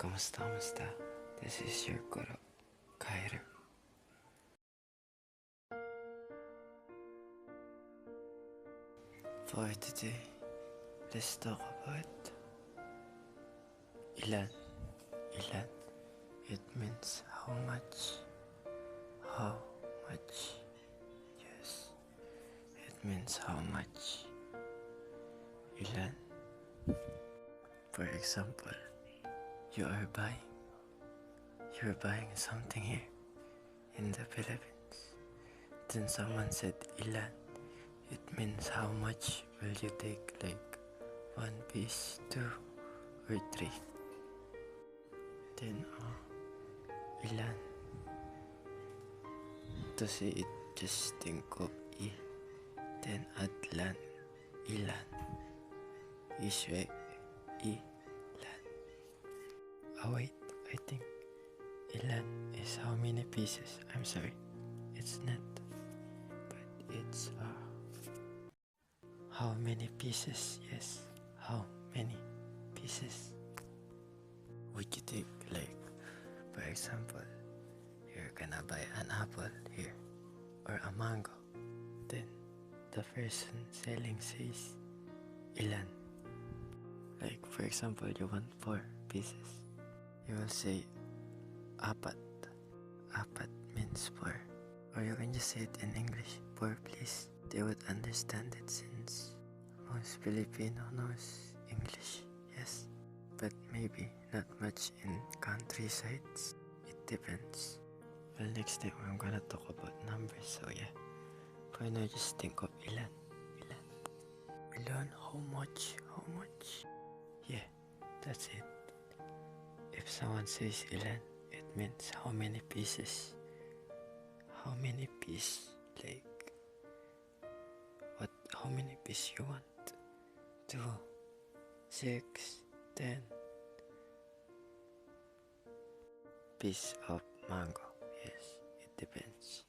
Kamusta? This is your Guru, Kairu. For today, let's talk about ilan. Ilan, it means how much. How much. Yes, it means how much. Ilan. For example, you're buying something here in the Philippines. Then someone said ilan. It means how much will you take, like 1 piece, 2 or 3. Then ilan. To say it, just think of I. Then add lan. Ilan. Iswe. Ilan. Wait, I think ilan is how many pieces. I'm sorry, it's not. But it's how many pieces. Yes, how many pieces. Would you take, like, for example, you're gonna buy an apple here or a mango. Then the person selling says ilan. Like, for example, you want 4 pieces. You will say apat. Apat means 4. Or you can just say it in English, 4 please. They would understand it since most Filipino knows English, yes. But maybe not much in countrysides. It depends. Well, next time I'm gonna talk about numbers, so yeah. For now, just think of ilan. Ilan. Ilan, how much? How much? Yeah, that's it. If someone says ilan, it means how many pieces. How many pieces? Like, how many pieces you want? 2, 6, 10 piece of mango. Yes, it depends.